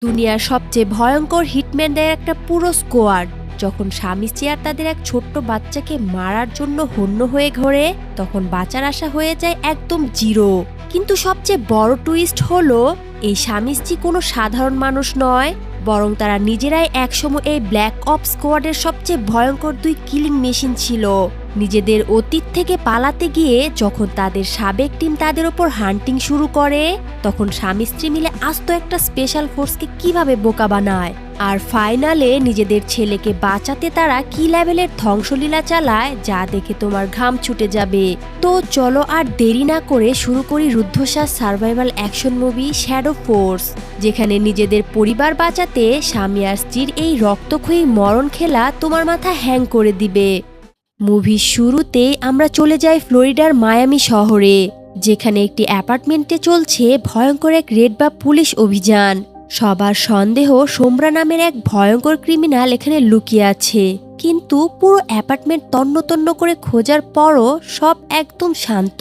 দুনিয়ার সবচেয়ে ভয়ঙ্কর হিটম্যানদের একটা পুরো স্কোয়াড যখন স্বামী স্ত্রী আর তাদের এক ছোট্ট বাচ্চাকে মারার জন্য হন্য হয়ে ঘোরে, তখন বাঁচার আশা হয়ে যায় একদম জিরো। কিন্তু সবচেয়ে বড় টুইস্ট হলো এই স্বামী স্ত্রী কোনো সাধারণ মানুষ নয়, বরং তারা নিজেরাই একসময় এই ব্ল্যাক অপস স্কোয়াডের সবচেয়ে ভয়ঙ্কর দুই কিলিং মেশিন ছিল। নিজেদের অতীত থেকে পালাতে গিয়ে যখন তাদের সাবেক টিম তাদের ওপর হান্টিং শুরু করে, তখন স্বামী স্ত্রী মিলে আস্ত একটা স্পেশাল ফোর্সকে কিভাবে বোকা বানায়, আর ফাইনালে নিজেদের ছেলেকে বাঁচাতে তারা কি লেভেলের ধ্বংসলীলা চালায় যা দেখে তোমার ঘাম ছুটে যাবে। তো চলো আর দেরি না করে শুরু করি রুদ্ধশ্বাস survival action movie shadow force, যেখানে নিজেদের পরিবার বাঁচাতে স্বামী আর স্ত্রীর এই রক্তক্ষয়ী মরণ খেলা তোমার মাথা হ্যাং করে দিবে। মুভির শুরুতেই আমরা চলে যাই ফ্লোরিডার মায়ামি শহরে, যেখানে একটি অ্যাপার্টমেন্টে চলছে ভয়ঙ্কর এক রেড বা পুলিশ অভিযান। সবার সন্দেহ সোমরা নামের এক ভয়ঙ্কর ক্রিমিনাল এখানে লুকিয়ে আছে, কিন্তু পুরো অ্যাপার্টমেন্ট তন্ন তন্ন করে খোঁজার পরও সব একদম শান্ত।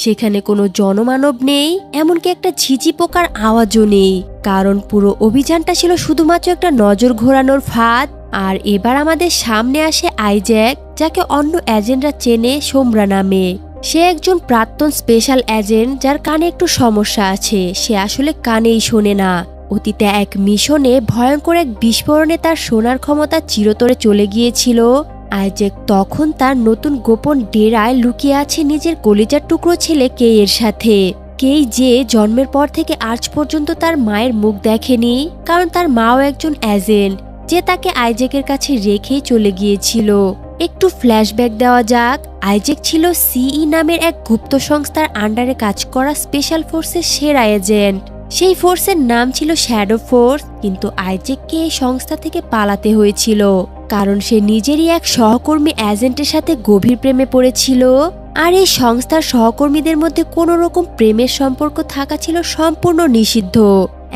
সেখানে কোনো জনমানব নেই, এমনকি একটা ঝিঝি পোকার আওয়াজও নেই, কারণ পুরো অভিযানটা ছিল শুধুমাত্র একটা নজর ঘোরানোর ফাঁদ। আর এবার আমাদের সামনে আসে আইজ্যাক, যাকে অন্য এজেন্টরা চেনে সোমরা নামে। সে একজন প্রাক্তন স্পেশাল এজেন্ট যার কানে একটু সমস্যা আছে, সে আসলে কানেই শোনে না। অতীতে এক মিশনে ভয়ঙ্কর এক বিস্ফোরণে তার শোনার ক্ষমতা চিরতরে চলে গিয়েছিল। আইজ্যাক তখন তার নতুন গোপন ডেরায় লুকিয়ে আছে নিজের কলিজার টুকরো ছেলে কেই এর সাথে। কেই যে জন্মের পর থেকে আজ পর্যন্ত তার মায়ের মুখ দেখেনি, কারণ তার মাও একজন এজেন্ট যে তাকে আইজ্যাকের কাছে রেখেই চলে গিয়েছিল। একটু ফ্ল্যাশব্যাক দেওয়া যাক। আইজ্যাক ছিল সিই নামের এক গুপ্ত সংস্থার আন্ডারে কাজ করা স্পেশাল ফোর্সের সেরা এজেন্ট। সেই ফোর্সের নাম ছিল শ্যাডো ফোর্স, কিন্তু আইজ্যাককে এই সংস্থা থেকে পালাতে হয়েছিল, কারণ সে নিজেরই এক সহকর্মী এজেন্টের সাথে গভীর প্রেমে পড়েছিল। আর এই সংস্থার সহকর্মীদের মধ্যে কোনো রকম প্রেমের সম্পর্ক থাকা ছিল সম্পূর্ণ নিষিদ্ধ,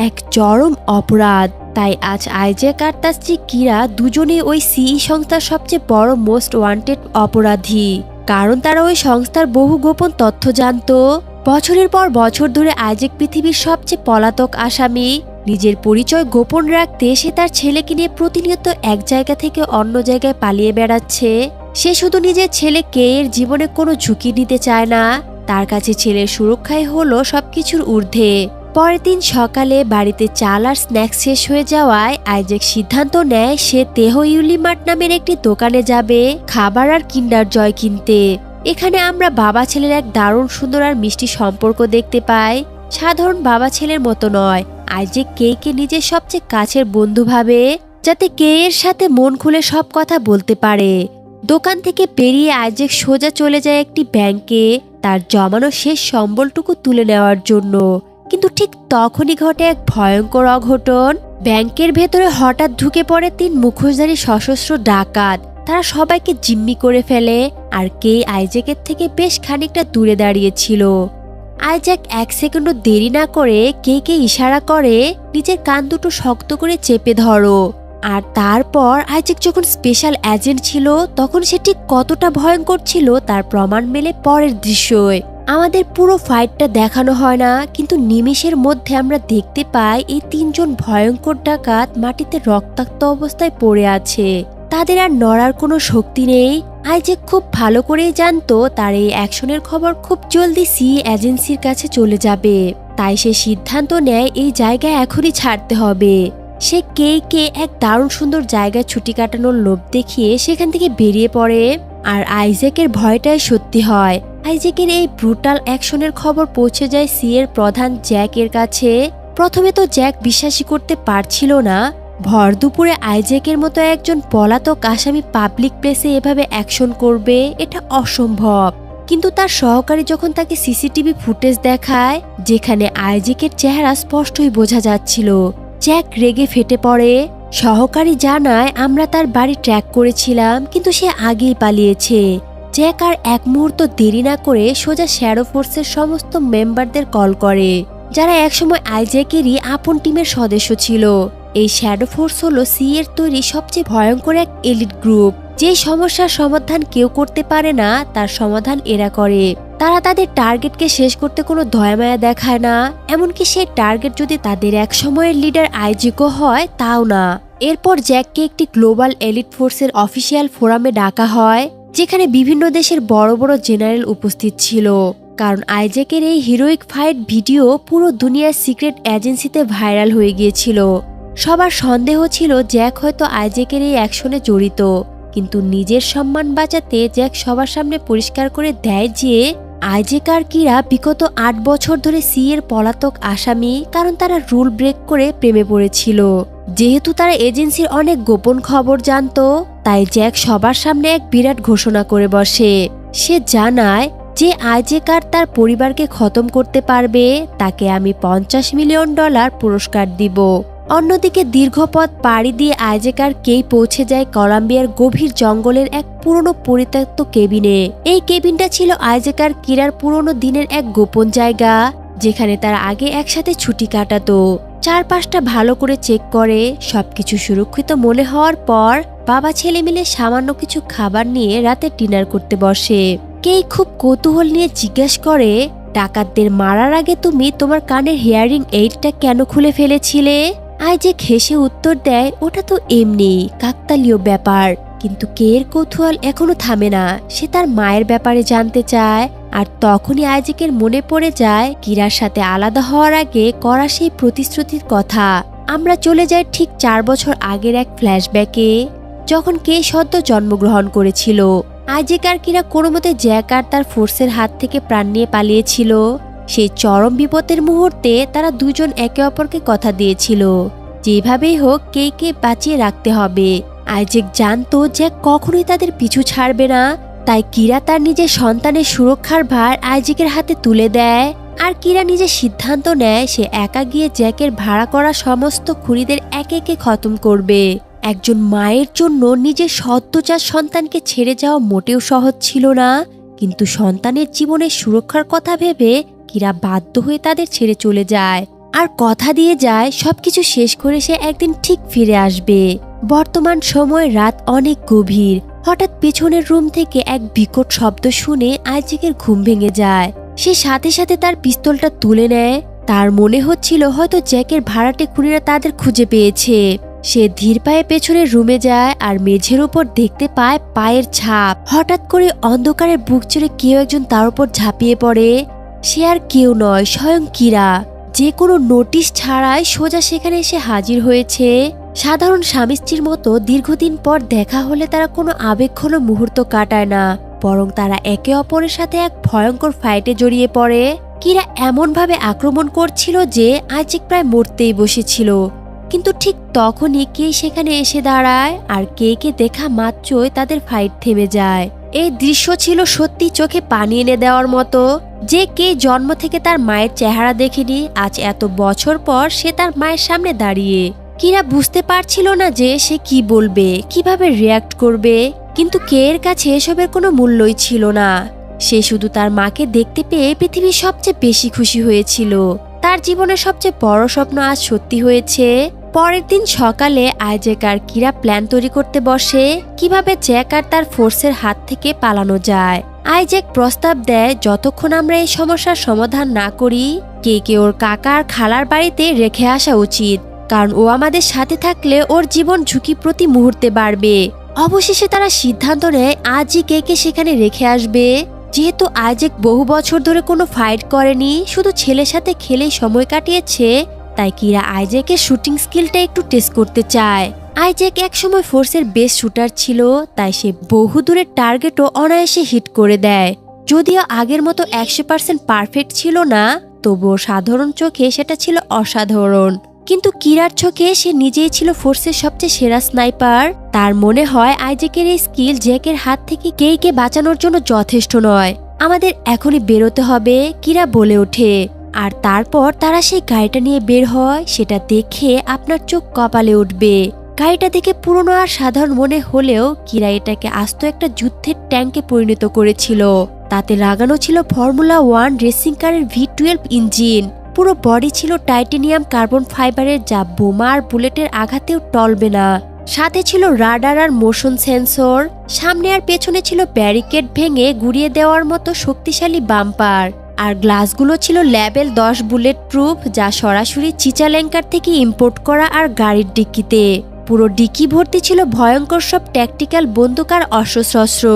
এক চরম অপরাধ। তাই আজ আইজ্যাক আর তার স্ত্রী কিরা দুজনেই ওই সিই সংস্থার সবচেয়ে বড় মোস্ট ওয়ান্টেড অপরাধী, কারণ তারা ওই সংস্থার বহু গোপন তথ্য জানত। বছরের পর বছর ধরে আইজ্যাক পৃথিবীর সবচেয়ে পলাতক আসামি। নিজের পরিচয় গোপন রাখতে সে তার ছেলেকে নিয়ে প্রতিনিয়ত এক জায়গা থেকে অন্য জায়গায় পালিয়ে বেড়াচ্ছে। সে শুধু নিজের ছেলে কে এর জীবনে কোনো ঝুঁকি নিতে চায় না, তার কাছে ছেলের সুরক্ষাই হলো সবকিছুর ঊর্ধ্বে। পরের দিন সকালে বাড়িতে চাল আর স্ন্যাক্স শেষ হয়ে যাওয়ায় আইজ্যাক সিদ্ধান্ত নেয় সে তেহো ইউলিমার্ট নামের একটি দোকানে যাবে খাবার আর কিন্ডার জয় কিনতে। এখানে আমরা বাবা ছেলের এক দারুণ সুন্দর আর মিষ্টি সম্পর্ক দেখতে পাই। সাধারণ বাবা ছেলের মতো নয়, আইজ্যাক কেইকে নিজের সবচেয়ে কাছের বন্ধু ভাবে, যাতে কে এর সাথে মন খুলে সব কথা বলতে পারে। দোকান থেকে বেরিয়ে আইজ্যাক সোজা চলে যায় একটি ব্যাংকে তার জমানো শেষ সম্বলটুকু তুলে নেওয়ার জন্য। কিন্তু ঠিক তখনই ঘটে এক ভয়ঙ্কর অঘটন। ব্যাংকের ভেতরে হঠাৎ ঢুকে পড়ে 3 মুখোশধারী সশস্ত্র ডাকাত। তারা সবাইকে জিম্মি করে ফেলে, আর কেই আইজ্যাকের থেকে বেশ খানিকটা দূরে দাঁড়িয়েছিল। আইজ্যাক 1 সেকেন্ডও দেরি না করে কেইকে ইশারা করে নিজের কান দুটো শক্ত করে চেপে ধরো। আর তারপর আইজ্যাক যখন স্পেশাল এজেন্ট ছিল তখন সে ঠিক কতটা ভয়ঙ্কর ছিল তার প্রমাণ মেলে পরের দৃশ্যে। আমাদের পুরো ফাইটটা দেখানো হয় না, কিন্তু নিমেষের মধ্যে আমরা দেখতে পাই এই 3 জন ভয়ঙ্কর ডাকাত মাটিতে রক্তাক্ত অবস্থায় পড়ে আছে। তাদের আর নড়ার কোনো শক্তি নেই। আইজ্যাক খুব ভালো করেই জানতো তার এই অ্যাকশনের খবর খুব জলদি সি এজেন্সির কাছে চলে যাবে, তাই সে সিদ্ধান্ত নেয় এই জায়গায় এখনই ছাড়তে হবে। সে কেইকে এক দারুণ সুন্দর জায়গায় ছুটি কাটানোর লোভ দেখিয়ে সেখান থেকে বেরিয়ে পড়ে। আর আইজ্যাকের ভয়টাই সত্যি হয়। আইজ্যাকের এই ব্রুটাল অ্যাকশনের খবর পৌঁছে যায় সি এর প্রধান জ্যাক এর কাছে। প্রথমে তো জ্যাক বিশ্বাসই করতে পারছিল না, ভর দুপুরে আইজ্যাকের মতো একজন পলাতক আসামি পাবলিক প্লেসে এভাবে অ্যাকশন করবে, এটা অসম্ভব। কিন্তু তার সহকারী যখন তাকে সিসিটিভি ফুটেজ দেখায় যেখানে আইজ্যাকের চেহারা স্পষ্টই বোঝা যাচ্ছিল, জ্যাক রেগে ফেটে পড়ে। সহকারী জানায় আমরা তার বাড়ি ট্র্যাক করেছিলাম, কিন্তু সে আগেই পালিয়েছে। জ্যাক আর এক মুহূর্ত দেরি না করে সোজা শ্যাডো ফোর্সের সমস্ত মেম্বারদের কল করে, যারা একসময় আইজ্যাকেরই আপন টিমের সদস্য ছিল। এই শ্যাডো ফোর্স হলো সি এর তৈরি সবচেয়ে ভয়ঙ্কর এক এলিট গ্রুপ। যে সমস্যার সমাধান কেউ করতে পারে না তার সমাধান এরা করে। তারা তাদের টার্গেটকে শেষ করতে কোনো দয়ামায়া দেখায় না, এমনকি সেই টার্গেট যদি তাদের এক সময়ের লিডার আইজেকও হয় তাও না। এরপর জ্যাককে একটি গ্লোবাল এলিট ফোর্সের অফিসিয়াল ফোরামে ডাকা হয়, যেখানে বিভিন্ন দেশের বড় বড় জেনারেল উপস্থিত ছিল, কারণ আইজ্যাকের এই হিরোইক ফাইট ভিডিও পুরো দুনিয়ার সিক্রেট এজেন্সিতে ভাইরাল হয়ে গিয়েছিল। সবার সন্দেহ ছিল জ্যাক হয়তো আইজ্যাকের এই অ্যাকশনে জড়িত, কিন্তু নিজের সম্মান বাঁচাতে জ্যাক সবার সামনে পরিষ্কার করে দেয় যে আইজ্যাক আর কিরা বিগত ৮ বছর ধরে এর পলাতক আসামি, কারণ তারা রুল ব্রেক করে প্রেমে পড়েছিল। যেহেতু তারা এজেন্সির অনেক গোপন খবর জানতো, তাই জ্যাক সবার সামনে এক বিরাট ঘোষণা করে বসে। সে জানায় যে আইজ্যাক আর তার পরিবারকে খতম করতে পারবে তাকে আমি $50 মিলিয়ন পুরস্কার দিব। অন্যদিকে দীর্ঘ পথ পাড়ি দিয়ে আইজ্যাক আর কেই পৌঁছে যায় কলম্বিয়ার গভীর জঙ্গলের এক পুরনো পরিত্যক্ত কেবিনে। এই কেবিনটা ছিল আইজ্যাক আর কিরার পুরনো দিনের এক গোপন জায়গা, যেখানে তারা আগে একসাথে ছুটি কাটাতো। চারপাশটা ভালো করে চেক করে সবকিছু সুরক্ষিত মনে হওয়ার পর বাবা ছেলে মিলে সামান্য কিছু খাবার নিয়ে রাতে ডিনার করতে বসে। কেই খুব কৌতূহল নিয়ে জিজ্ঞেস করে, ডাকাতদের মারার আগে তুমি তোমার কানের হিয়ারিং এইডটা কেন খুলে ফেলেছিলে? আইজ্যাক হেসে উত্তর দেয়, ওটা তো এমনি কাকতালীয় ব্যাপার। কিন্তু কের কৌতূহল এখনো থামে না, সে তার মায়ের ব্যাপারে জানতে চায়। আর তখনই আইজ্যাকের মনে পড়ে যায় কিরার সাথে আলাদা হওয়ার আগে করা সেই প্রতিশ্রুতির কথা। আমরা চলে যাই ঠিক 4 বছর আগের এক ফ্ল্যাশব্যাকে, যখন কে সদ্য জন্মগ্রহণ করেছিল। আইজ্যাক আর কিরা কোনো মতে জ্যাক আর তার ফোর্সের হাত থেকে প্রাণ নিয়ে পালিয়েছিল। সেই চরম বিপদের মুহূর্তে তারা দুজন একে অপরকে কথা দিয়েছিল যেভাবেই হোক কেকে বাঁচিয়ে রাখতে হবে। আইজ্যাক জানতো জ্যাক কখনোই তাদের পিছু ছাড়বে না, তাই কিরা তার নিজের সন্তানের সুরক্ষার ভার আইজ্যাকের হাতে তুলে দেয়। আর কিরা নিজের সিদ্ধান্ত নেয় সে একা গিয়ে জ্যাকের ভাড়া করা সমস্ত খুনিদের একে একে খতম করবে। একজন মায়ের জন্য নিজের সদ্যজাত সন্তানকে ছেড়ে যাওয়া মোটেও সহজ ছিল না, কিন্তু সন্তানের জীবনের সুরক্ষার কথা ভেবে কিরা বাধ্য হয়ে তাদের ছেড়ে চলে যায় আর কথা দিয়ে যায় সবকিছু শেষ করে সে একদিন ঠিক ফিরে আসবে। বর্তমান সময় রাত অনেক গভীর। হঠাৎ পেছনের রুম থেকে এক বিকট শব্দ শুনে আইজ্যাকের ঘুম ভেঙে যায়। সে সাথে সাথে তার পিস্তলটা তুলে নেয়। তার মনে হচ্ছিল হয়তো জ্যাকের ভাড়াটে খুনিরা তাদের খুঁজে পেয়েছে। সে ধীর পায়ে পেছনের রুমে যায় আর মেঝের উপর দেখতে পায় পায়ের ছাপ। হঠাৎ করে অন্ধকারের বুক চিরে কেউ একজন তার উপর ঝাঁপিয়ে পড়ে। সে আর কেউ নয়, স্বয়ং কিরা, যে কোনো নোটিশ ছাড়াই সোজা সেখানে এসে হাজির হয়েছে। সাধারণ স্বামী স্ত্রীর মতো দীর্ঘদিন পর দেখা হলে তারা কোনো আবেগঘন মুহূর্ত কাটায় না, বরং তারা একে অপরের সাথে এক ভয়ঙ্কর ফাইটে জড়িয়ে পড়ে। কিরা এমনভাবে আক্রমণ করছিল যে আইজ্যাক প্রায় মরতেই বসেছিল, কিন্তু ঠিক তখনই কে সেখানে এসে দাঁড়ায় আর কে দেখা মাত্রই তাদের ফাইট থেমে যায়। এই দৃশ্য ছিল সত্যি চোখে পানি এনে দেওয়ার মতো। যে কে জন্ম থেকে তার মায়ের চেহারা দেখেনি, আজ এত বছর পর সে তার মায়ের সামনে দাঁড়িয়ে। কিরা বুঝতে পারছিল না যে সে কি বলবে, কিভাবে রিয়াক্ট করবে, কিন্তু কে এর কাছে এসবের কোনো মূল্যই ছিল না। সে শুধু তার মাকে দেখতে পেয়ে পৃথিবীর সবচেয়ে বেশি খুশি হয়েছিল। তার জীবনের সবচেয়ে বড় স্বপ্ন আজ সত্যি হয়েছে। পরের দিন সকালে আইজ্যাক আর কিরা প্ল্যান তৈরি করতে বসে কিভাবে জ্যাক আর তার ফোর্সের হাত থেকে পালানো যায়। আইজ্যাক প্রস্তাব দেয় যতক্ষণ আমরা এই সমস্যার সমাধান না করি কে ওর কাকা আর খালার বাড়িতে রেখে আসা উচিত, কারণ ও আমাদের সাথে থাকলে ওর জীবন ঝুঁকি প্রতি মুহূর্তে বাড়বে। অবশেষে তারা সিদ্ধান্ত নেয় আজই কে সেখানে রেখে আসবে। যেহেতু আইজ্যাক বহু বছর ধরে কোনো ফাইট করেনি, শুধু ছেলের সাথে খেলেই সময় কাটিয়েছে, তাই কিরা আইজ্যাকের শুটিং স্কিলটা একটু টেস্ট করতে চায়। আইজ্যাক একসময় ফোর্সের বেস্ট শুটার ছিল, তাই সে বহু দূরের টার্গেটও অনায়াসে হিট করে দেয়। যদিও আগের মতো 100% পারফেক্ট ছিল না, তবুও সাধারণ চোখে সেটা ছিল অসাধারণ। কিন্তু কিরার চোখে সে নিজেই ছিল ফোর্সের সবচেয়ে সেরা স্নাইপার। তার মনে হয় আইজ্যাকের এই স্কিল জ্যাকের হাত থেকে কে বাঁচানোর জন্য যথেষ্ট নয়। আমাদের এখনই বেরোতে হবে, কিরা বলে ওঠে। আর তারপর তারা সেই গাড়িটা নিয়ে বের হয়। সেটা দেখে আপনার চোখ কপালে উঠবে। গাড়িটা দেখে পুরনো আর সাধারণ মনে হলেও কিরা এটাকে আস্ত একটা যুদ্ধের ট্যাঙ্কে পরিণত করেছিল। তাতে লাগানো ছিল ফর্মুলা 1 রেসিং কারের V12 ইঞ্জিন। পুরো বডি ছিল টাইটেনিয়াম কার্বন ফাইবারের, যা বোমা আর বুলেটের আঘাতেও টলবে না। সাথে ছিল রাডার আর মোশন সেন্সর। সামনে আর পেছনে ছিল ব্যারিকেড ভেঙে গুড়িয়ে দেওয়ার মতো শক্তিশালী বাম্পার। আর গ্লাসগুলো ছিল লেভেল 10 বুলেট প্রুফ, যা সরাসরি চিচালেঙ্কার থেকে ইম্পোর্ট করা। আর গাড়ির ডিক্কিতে পুরো ডিক্কি ভর্তি ছিল ভয়ঙ্কর সব ট্যাকটিক্যাল বন্দুক আর অস্ত্রশস্ত্র।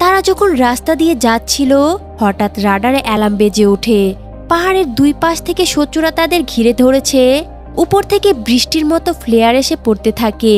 তারা যখন রাস্তা দিয়ে যাচ্ছিল, হঠাৎ রাডারে অ্যালার্ম বেজে ওঠে। পাহাড়ের দুই পাশ থেকে শত্রুরা তাদের ঘিরে ধরেছে। উপর থেকে বৃষ্টির মতো ফ্লেয়ার এসে পড়তে থাকে,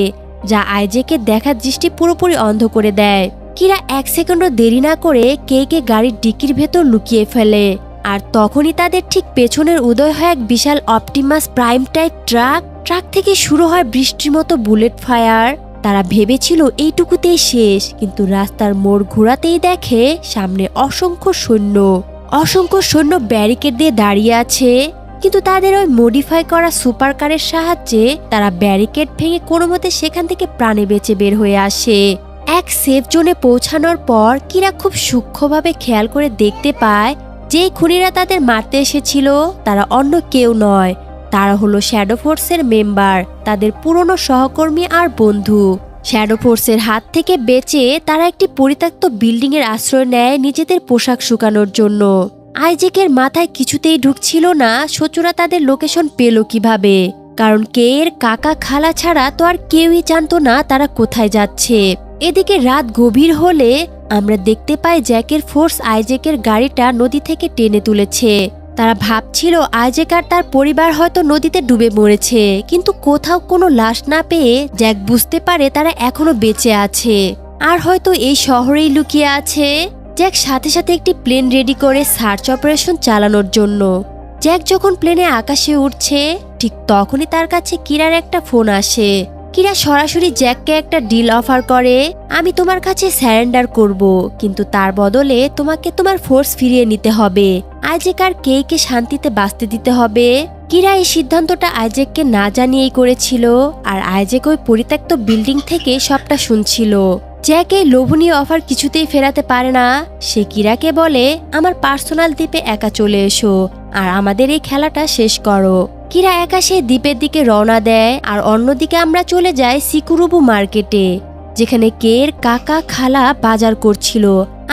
যা আইজেকে দেখার দৃষ্টি পুরোপুরি অন্ধ করে দেয়। কিরা 1 সেকেন্ডও দেরি না করে কে গাড়ির ডিক্কির ভেতর লুকিয়ে ফেলে। আর তখনই তাদের ঠিক পেছনের উদয় হয় এক বিশাল অপটিমাস প্রাইম টাইপ ট্রাক থেকে শুরু হয় বৃষ্টির মতো বুলেট ফায়ার। তারা ভেবেছিল এইটুকুতেই শেষ, কিন্তু রাস্তার মোড় ঘোরাতেই দেখে সামনে অসংখ্য সৈন্য ব্যারিকেড দিয়ে দাঁড়িয়ে আছে। কিন্তু তাদের ওই মডিফাই করা সুপার কারের সাহায্যে তারা ব্যারিকেড ভেঙে কোনো মতে সেখান থেকে প্রাণে বেঁচে বের হয়ে আসে। এক সেফ জোনে পৌঁছানোর পর কিরা খুব সূক্ষ্মভাবে খেয়াল করে দেখতে পায় যে খুনিরা তাদের মারতে এসেছিল তারা অন্য কেউ নয়, তারা হলো শ্যাডো ফোর্সের মেম্বার, তাদের পুরনো সহকর্মী আর বন্ধু। শ্যাডো ফোর্সের হাত থেকে বেঁচে তারা একটি পরিত্যক্ত বিল্ডিং এর আশ্রয় নেয় নিজেদের পোশাক শুকানোর জন্য। আইজেকের মাথায় কিছুতেই ঢুকছিল না শত্রুরা তাদের লোকেশন পেল কিভাবে, কারণ এর কাকা খালা ছাড়া তো আর কেউই জানতো না তারা কোথায় যাচ্ছে। এদিকে রাত গভীর হলে আমরা দেখতে পাই জ্যাকের ফোর্স আইজেকের গাড়িটা নদী থেকে টেনে তুলেছে। তারা ভাবছিল আইজেক আর তার পরিবার হয়তো নদীতে ডুবে মরেছে, কিন্তু কোথাও কোনো লাশ না পেয়ে জ্যাক বুঝতে পারে তারা এখনো বেঁচে আছে, আর হয়তো এই শহরেই লুকিয়ে আছে। জ্যাক সাথে সাথে একটি প্লেন রেডি করে সার্চ অপারেশন চালানোর জন্য। জ্যাক যখন প্লেনে আকাশে উঠছে, ঠিক তখনই তার কাছে কিরার একটা ফোন আসে। কিরা সরাসরি জ্যাককে একটা ডিল অফার করে, আমি তোমার কাছে স্যারেন্ডার করব, কিন্তু তার বদলে তোমাকে তোমার ফোর্স ফিরিয়ে নিতে হবে। আইজেক আর কে শান্তিতে বাঁচতে দিতে হবে। কিরা এই সিদ্ধান্তটা আইজেককে না জানিয়েই করেছিল, আর আইজেক ওই পরিত্যক্ত বিল্ডিং থেকে সবটা শুনছিল। জ্যাক এই লোভনীয় অফার কিছুতেই ফেরাতে পারে না। সে কিরাকে বলে, আমার পার্সোনাল দ্বীপে একা চলে এসো আর আমাদের এই খেলাটা শেষ করো। কিরা একা সেই দ্বীপের দিকে রওনা দেয়, আর অন্যদিকে আমরা চলে যাই সিকুরুবু মার্কেটে, যেখানে এর কাকা খালা বাজার করছিল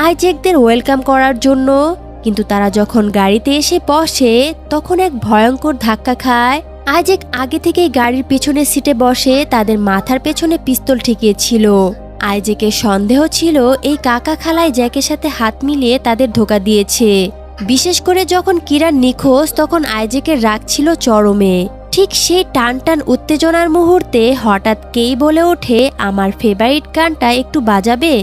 আইজেকদের ওয়েলকাম করার জন্য। কিন্তু তারা যখন গাড়িতে এসে বসে তখন এক ভয়ঙ্কর ধাক্কা খায়। আইজেক আগে থেকেই গাড়ির পেছনের সিটে বসে তাদের মাথার পেছনে পিস্তল ঠেকিয়েছিল। আইজেকের সন্দেহ ছিল এই কাকা খালাই জ্যাকের সাথে হাত মিলিয়ে তাদের ধোঁকা দিয়েছে। বিশেষ করে যখন কিরার নিখোঁজ, তখন আইজেকের রাগ ছিল চরমে। ঠিক সেই টান উত্তেজনার মুহূর্তে হঠাৎ বলে ওঠে, আমার ফেভারিট গানটা একটু বাজাবে।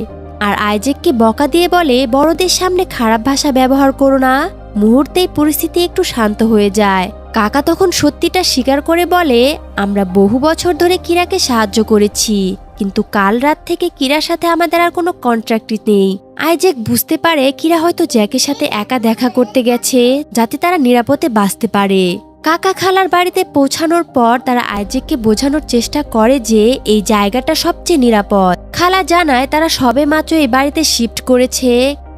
আর আইজেককে বকা দিয়ে বলে, বড়দের সামনে খারাপ ভাষা ব্যবহার করো না। মুহূর্তেই পরিস্থিতি একটু শান্ত হয়ে যায়। কাকা তখন সত্যিটা স্বীকার করে বলে, আমরা বহু বছর ধরে কিরাকে সাহায্য করেছি, কিন্তু কাল রাত থেকে কিরার সাথে আমাদের আর কোনো কন্ট্রাক্টই নেই। আইজেক বুঝতে পারে কিরা হয়তো জ্যাকের সাথে একা দেখা করতে গেছে, যাতে তারা নিরাপদে বাঁচতে পারে। কাকা খালার বাড়িতে পৌঁছানোর পর তারা আইজেককে বোঝানোর চেষ্টা করে যে এই জায়গাটা সবচেয়ে নিরাপদ। খালা জানায় তারা সবে মাত্র এই বাড়িতে শিফট করেছে,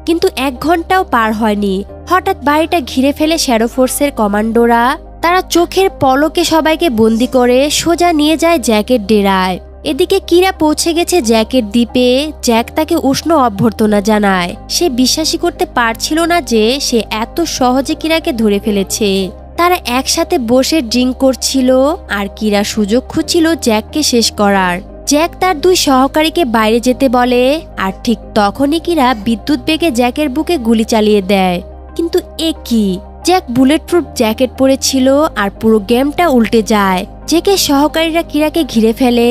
কিন্তু 1 ঘন্টাও পার হয়নি হঠাৎ বাড়িটা ঘিরে ফেলে শ্যাডো ফোর্সের কমান্ডোরা। তারা চোখের পলকে সবাইকে বন্দি করে সোজা নিয়ে যায় জ্যাকের ডেরায়। এদিকে কিরা পৌঁছে গেছে জ্যাকের দ্বীপে। জ্যাক তাকে উষ্ণ অভ্যর্থনা জানায়। সে বিশ্বাসই করতে পারছিল না যে সে এত সহজে কিরাকে ধরে ফেলেছে। তারা একসাথে বসে ড্রিঙ্ক করছিল, আর কিরা সুযোগ খুঁজছিল জ্যাককে শেষ করার। জ্যাক তার 2 সহকারীকে বাইরে যেতে বলে, আর ঠিক তখনই কিরা বিদ্যুৎ বেগে জ্যাকের বুকে গুলি চালিয়ে দেয়। কিন্তু এ কি, জ্যাক বুলেট প্রুফ জ্যাকেট পরেছিল, আর পুরো গেমটা উল্টে যায়। জ্যাকের সহকারীরা কিরাকে ঘিরে ফেলে,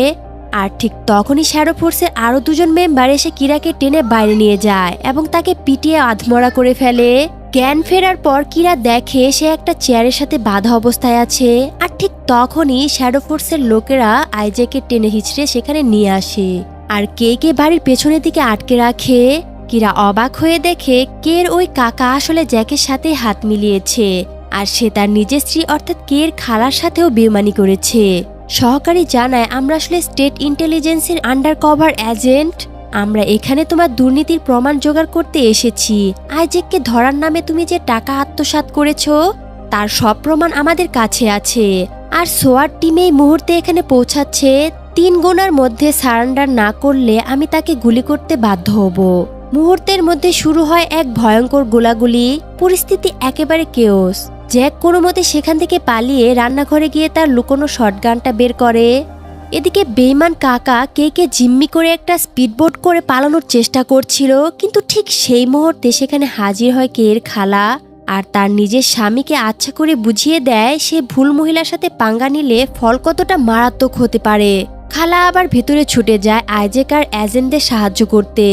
আর ঠিক তখনই শ্যাডো ফোর্সের আরো 2 জন মেম্বার এসে কিরাকে টেনে বাইরে নিয়ে যায় এবং তাকে পিটিয়ে আধমরা করে ফেলে। জ্ঞান ফেরার পর কিরা দেখে সে একটা চেয়ারের সাথে বাঁধা অবস্থায় আছে, আর ঠিক তখনই শ্যাডো ফোর্সের লোকেরা আইজেকে টেনে হিচড়ে সেখানে নিয়ে আসে, আর কে বাড়ির পেছনের দিকে আটকে রাখে। কিরা অবাক হয়ে দেখে কের ওই কাকা আসলে জ্যাকের সাথে হাত মিলিয়েছে, আর সে তার নিজের স্ত্রী অর্থাৎ কের খালার সাথেও বেইমানি করেছে। সহকারী জানায়, আমরা আসলে স্টেট ইন্টেলিজেন্সের আন্ডার কভার এজেন্ট। আমরা এখানে তোমার দুর্নীতির প্রমাণ জোগাড় করতে এসেছি। আইজেককে ধরার নামে তুমি যে টাকা আত্মসাৎ করেছো তার সব প্রমাণ আমাদের কাছে আছে। আর সোয়ার টিম এই মুহূর্তে এখানে পৌঁছাচ্ছে। 3 গোনার মধ্যে সারেন্ডার না করলে আমি তাকে গুলি করতে বাধ্য হব। মুহূর্তের মধ্যে শুরু হয় এক ভয়ঙ্কর গোলাগুলি। পরিস্থিতি একেবারে কেওস। জ্যাক কোনো মতে সেখান থেকে পালিয়ে রান্নাঘরে গিয়ে তার লুকোনো শটগানটা বের করে। এদিকে বেইমান কাকা কে জিম্মি করে একটা স্পিডবোট করে পালানোর চেষ্টা করছিল, কিন্তু ঠিক সেই মুহূর্তে সেখানে হাজির হয় কের খালা আর তার নিজের স্বামীকে আচ্ছা করে বুঝিয়ে দেয় সে ভুল মহিলার সাথে পাঙ্গা নিলে ফল কতটা মারাত্মক হতে পারে। খালা আবার ভেতরে ছুটে যায় আইজ্যাক আর এজেন্টদের সাহায্য করতে।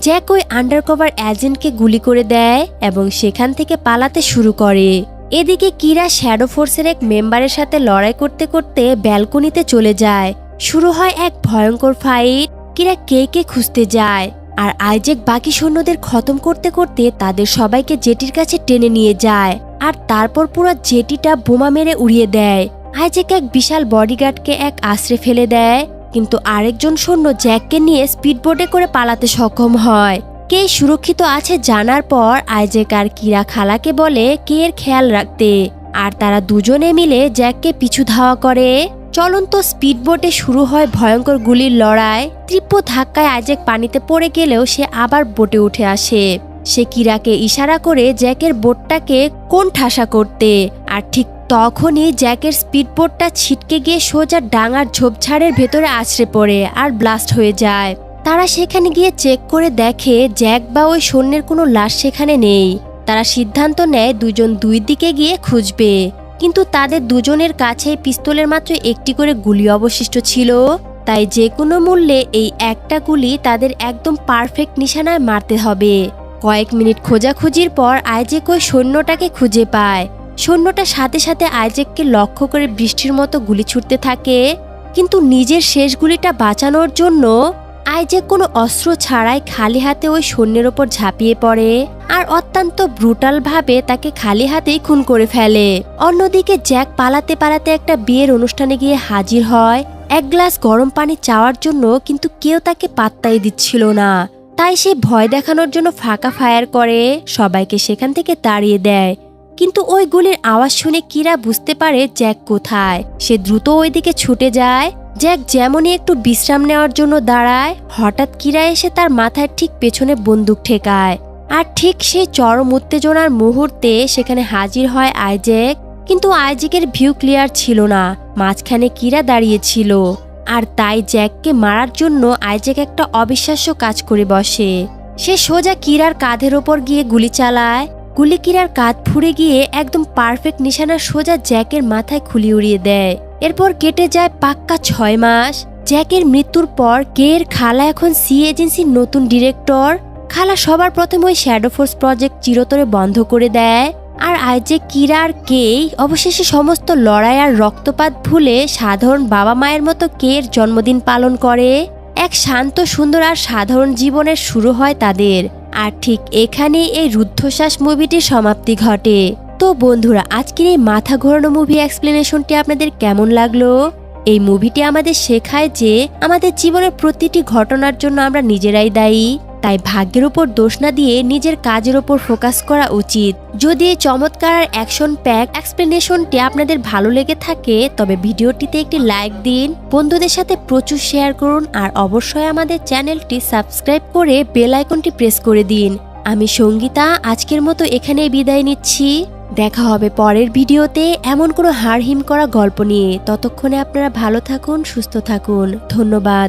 জ্যাক ওই আন্ডারকভার এজেন্টকে গুলি করে দেয় এবং সেখান থেকে পালাতে শুরু করে। এদিকে কিরা শ্যাডো ফোর্সের এক মেম্বারের সাথে লড়াই করতে করতে ব্যালকনিতে চলে যায়। শুরু হয় এক ভয়ঙ্কর ফাইট। কিরা কে খুঁজতে যায় আর আইজ্যাক বাকি সৈন্যদের খতম করতে করতে তাদের সবাইকে জেটির কাছে টেনে নিয়ে যায় আর তারপর পুরো জেটিটা বোমা মেরে উড়িয়ে দেয়। আইজ্যাক এক বিশাল বডিগার্ডকে এক আশ্রে ফেলে দেয়, কিন্তু আরেকজন সৈন্য জ্যাককে নিয়ে স্পিডবোটে করে পালাতে সক্ষম হয়। কে সুরক্ষিত আছে জানার পর আইজ্যাক আর কিরা খালাকে বলে কে এর খেয়াল রাখতে, আর তারা দুজনে মিলে জ্যাককে পিছু ধাওয়া করে। চলন্ত স্পিডবোটে শুরু হয় ভয়ঙ্কর গুলির লড়াই। তীব্র ধাক্কায় আইজ্যাক পানিতে পড়ে গেলেও সে আবার বোটে উঠে আসে। সে কিরাকে ইশারা করে জ্যাকের বোটটাকে কোণ ঠাসা করতে, আর ঠিক তখনই জ্যাকের স্পিডবোটটা ছিটকে গিয়ে সোজা ডাঙার ঝোপঝাড়ের ভেতরে আছড়ে পড়ে আর ব্লাস্ট হয়ে যায়। তারা সেখানে গিয়ে চেক করে দেখে জ্যাক বা ওই সৈন্যের কোনো লাশ সেখানে নেই। তারা সিদ্ধান্ত নেয় দুজন দুই দিকে গিয়ে খুঁজবে, কিন্তু তাদের দুজনের কাছে পিস্তলের মাত্র একটি করে গুলি অবশিষ্ট ছিল। তাই যে কোনো মূল্যে এই একটা গুলি তাদের একদম পারফেক্ট নিশানায় মারতে হবে। কয়েক মিনিট খোঁজাখুঁজির পর আইজ্যাক ওই সৈন্যটাকে খুঁজে পায়। সৈন্যটা সাথে সাথে আইজ্যাককে লক্ষ্য করে বৃষ্টির মতো গুলি ছুটতে থাকে, কিন্তু নিজের শেষ গুলিটা বাঁচানোর জন্য আইজ্যাক কোনো অস্ত্র ছাড়াই খালি হাতে ওই সৈন্যের ওপর ঝাঁপিয়ে পড়ে আর অত্যন্ত ব্রুটাল ভাবে তাকে খালি হাতেই খুন করে ফেলে। অন্যদিকে জ্যাক পালাতে পালাতে একটা বিয়ের অনুষ্ঠানে গিয়ে হাজির হয় এক গ্লাস গরম পানি চাওয়ার জন্য, কিন্তু কেউ তাকে পাত্তাই দিচ্ছিল না। তাই সে ভয় দেখানোর জন্য ফাঁকা ফায়ার করে, সবাইকে সেখান থেকে তাড়িয়ে দেয়। কিন্তু ওই গুলির আওয়াজ শুনে কিরা বুঝতে পারে জ্যাক কোথায়। সে দ্রুত ওইদিকে ছুটে যায়। জ্যাক যেমনই একটু বিশ্রাম নেওয়ার জন্য দাঁড়ায়, হঠাৎ কিরা এসে তার মাথায় ঠিক পেছনে বন্দুক ঠেকায়। আর ঠিক সেই চরম উত্তেজনার মুহূর্তে সেখানে হাজির হয় আইজ্যাক, কিন্তু আইজ্যাকের ভিউ ক্লিয়ার ছিল না। মাঝখানে কিরা দাঁড়িয়েছিল, আর তাই জ্যাককে মারার জন্য আইজ্যাক একটা অবিশ্বাস্য কাজ করে বসে। সে সোজা কিরার কাঁধের ওপর গিয়ে গুলি চালায়। গুলি কিরার কাঁধ ফুঁড়ে গিয়ে একদম পারফেক্ট নিশানা সোজা জ্যাকের মাথায় খুলি উড়িয়ে দেয়। এরপর কেটে যায় পাক্কা 6 মাস। জ্যাকের মৃত্যুর পর কের খালা এখন সি এজেন্সির নতুন ডিরেক্টর। খালা সবার প্রথমে ওই শ্যাডো ফোর্স প্রজেক্ট চিরতরে বন্ধ করে দেয়, আর আইজ্যাক, কিরা আর কেই অবশেষে সমস্ত লড়াই আর রক্তপাত ভুলে সাধারণ বাবা মায়ের মতো কের জন্মদিন পালন করে। এক শান্ত, সুন্দর আর সাধারণ জীবনের শুরু হয় তাদের। আর ঠিক এখানেই এই রুদ্ধশ্বাস মুভিটির সমাপ্তি ঘটে। তো বন্ধুরা, আজকের এই মাথা ঘোরানো মুভি এক্সপ্লেনেশনটি আপনাদের কেমন লাগলো? এই মুভিটি আমাদের শেখায় যে আমাদের জীবনের প্রতিটি ঘটনার জন্য আমরা নিজেরাই দায়ী। তাই ভাগ্যের উপর দোষ না দিয়ে নিজের কাজের উপর ফোকাস করা উচিত। যদি এই চমৎকার আর অ্যাকশন প্যাক এক্সপ্লেনেশনটি আপনাদের ভালো লেগে থাকে তবে ভিডিওটিতে একটি লাইক দিন, বন্ধুদের সাথে প্রচুর শেয়ার করুন, আর অবশ্যই আমাদের চ্যানেলটি সাবস্ক্রাইব করে বেল আইকনটি প্রেস করে দিন। আমি সঙ্গীতা আজকের মতো এখানেই বিদায় নিচ্ছি। দেখা হবে পরের ভিডিওতে এমন কোনো হাড়হিম করা গল্প নিয়ে। ততক্ষণে আপনারা ভালো থাকুন, সুস্থ থাকুন। ধন্যবাদ।